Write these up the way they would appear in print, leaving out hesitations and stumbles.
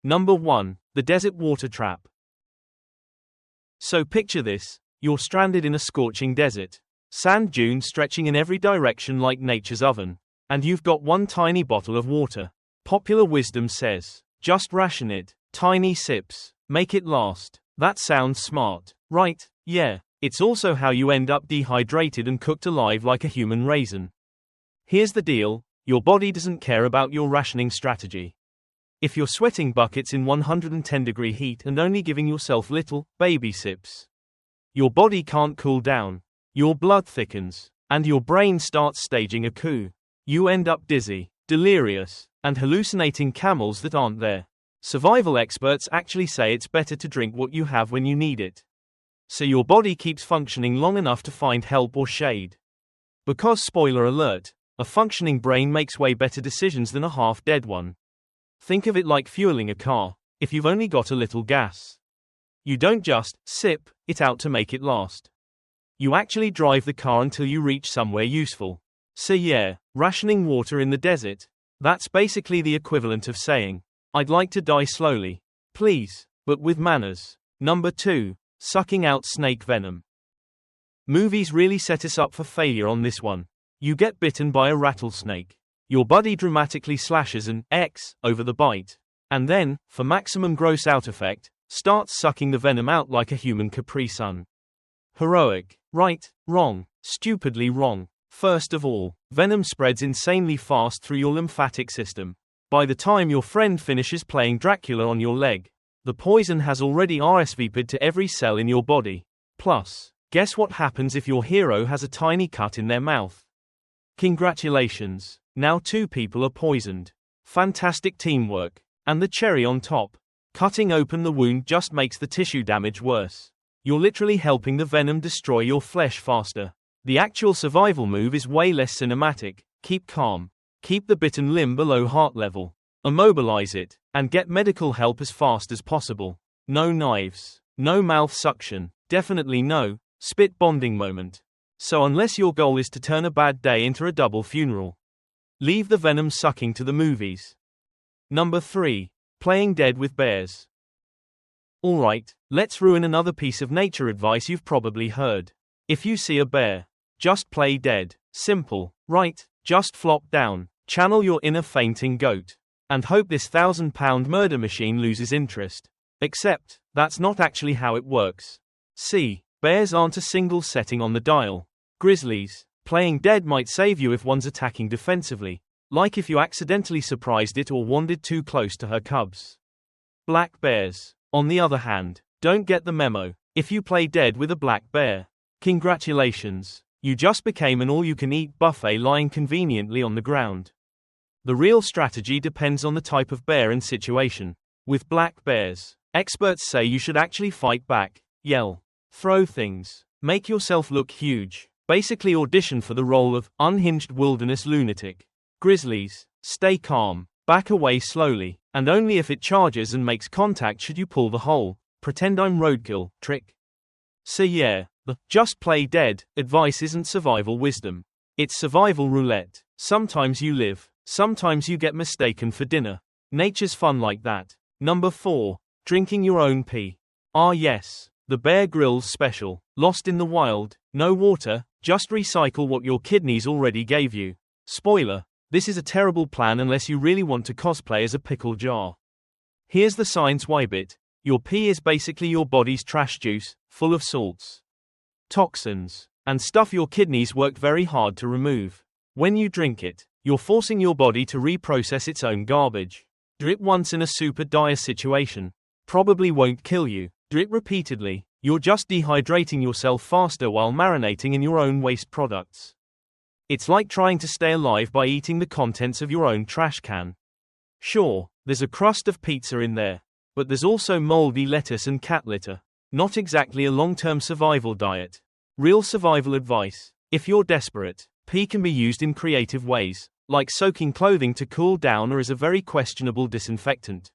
Number 1. The desert water trap. So picture this, you're stranded in a scorching desert. Sand dunes stretching in every direction like nature's oven. And you've got one tiny bottle of water. Popular wisdom says, just ration it, tiny sips, make it last. That sounds smart, right? Yeah. It's also how you end up dehydrated and cooked alive like a human raisin. Here's the deal, your body doesn't care about your rationing strategy. If you're sweating buckets in 110-degree heat and only giving yourself little, baby sips, your body can't cool down. Your blood thickens, and your brain starts staging a coup. You end up dizzy, delirious, and hallucinating camels that aren't there. Survival experts actually say it's better to drink what you have when you need it, so your body keeps functioning long enough to find help or shade. Because, spoiler alert, a functioning brain makes way better decisions than a half-dead one. Think of it like fueling a car. If you've only got a little gas, you don't just sip it out to make it last. You actually drive the car until you reach somewhere useful. So yeah, rationing water in the desert, that's basically the equivalent of saying, I'd like to die slowly, please, but with manners. Number 2. Sucking out snake venom. Movies really set us up for failure on this one. You get bitten by a rattlesnake. Your body dramatically slashes an X over the bite. And then, for maximum gross out effect, starts sucking the venom out like a human Capri Sun. Heroic. Right, wrong, stupidly wrong. First of all, venom spreads insanely fast through your lymphatic system. By the time your friend finishes playing Dracula on your leg, the poison has already RSVP'd to every cell in your body. Plus, guess what happens if your hero has a tiny cut in their mouth? Congratulations, now 2 people are poisoned. Fantastic teamwork. And the cherry on top, cutting open the wound just makes the tissue damage worse. You're literally helping the venom destroy your flesh faster. The actual survival move is way less cinematic. Keep calm. Keep the bitten limb below heart level. Immobilize it, and get medical help as fast as possible. No knives. No mouth suction. Definitely no spit bonding moment. So unless your goal is to turn a bad day into a double funeral, leave the venom sucking to the movies. Number 3. Playing dead with bears. Alright, let's ruin another piece of nature advice you've probably heard. If you see a bear, just play dead. Simple, right? Just flop down, channel your inner fainting goat, and hope this 1,000-pound murder machine loses interest. Except, that's not actually how it works. See, bears aren't a single setting on the dial. Grizzlies, playing dead might save you if one's attacking defensively, like if you accidentally surprised it or wandered too close to her cubs. Black bears, on the other hand, don't get the memo. If you play dead with a black bear, congratulations, you just became an all-you-can-eat buffet lying conveniently on the ground. The real strategy depends on the type of bear and situation. With black bears, experts say you should actually fight back, yell, throw things, make yourself look huge, basically audition for the role of unhinged wilderness lunatic. Grizzlies, stay calm, back away slowly, and only if it charges and makes contact should you pull the whole pretend I'm roadkill trick. So yeah, the just play dead advice isn't survival wisdom. It's survival roulette. Sometimes you live, sometimes you get mistaken for dinner. Nature's fun like that. Number 4. Drinking your own pee. Ah yes, the Bear Grylls special. Lost in the wild, no water, just recycle what your kidneys already gave you. Spoiler, this is a terrible plan unless you really want to cosplay as a pickle jar. Here's the science why bit. Your pee is basically your body's trash juice, full of salts, toxins, and stuff your kidneys worked very hard to remove. When you drink it, you're forcing your body to reprocess its own garbage. Do it once in a super dire situation. Probably won't kill you. Do it repeatedly. You're just dehydrating yourself faster while marinating in your own waste products. It's like trying to stay alive by eating the contents of your own trash can. Sure, there's a crust of pizza in there, but there's also moldy lettuce and cat litter. Not exactly a long-term survival diet. Real survival advice: if you're desperate, pee can be used in creative ways, like soaking clothing to cool down or as a very questionable disinfectant.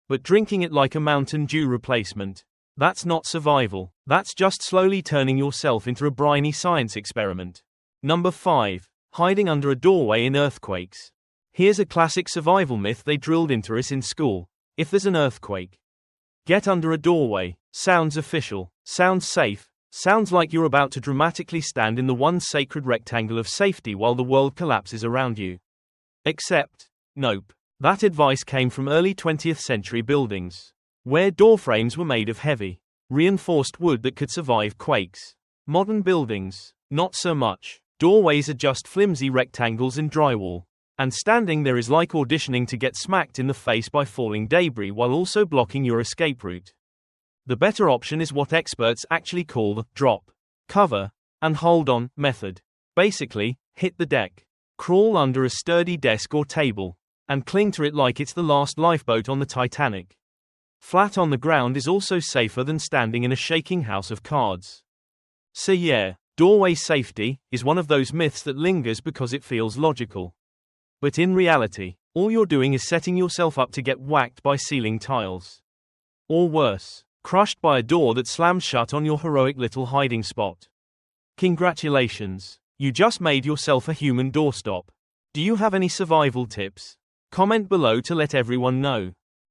But drinking it like a Mountain Dew replacement, that's not survival, that's just slowly turning yourself into a briny science experiment. Number 5. Hiding under a doorway in earthquakes. Here's a classic survival myth they drilled into us in school. If there's an earthquake, get under a doorway. Sounds official. Sounds safe. Sounds like you're about to dramatically stand in the one sacred rectangle of safety while the world collapses around you. Except, nope. That advice came from early 20th century buildings, where door frames were made of heavy, reinforced wood that could survive quakes. Modern buildings, not so much. Doorways are just flimsy rectangles in drywall. And standing there is like auditioning to get smacked in the face by falling debris while also blocking your escape route. The better option is what experts actually call the drop, cover, and hold on method. Basically, hit the deck, crawl under a sturdy desk or table, and cling to it like it's the last lifeboat on the Titanic. Flat on the ground is also safer than standing in a shaking house of cards. So yeah, doorway safety is one of those myths that lingers because it feels logical. But in reality, all you're doing is setting yourself up to get whacked by ceiling tiles. Or worse, crushed by a door that slams shut on your heroic little hiding spot. Congratulations, you just made yourself a human doorstop. Do you have any survival tips? Comment below to let everyone know.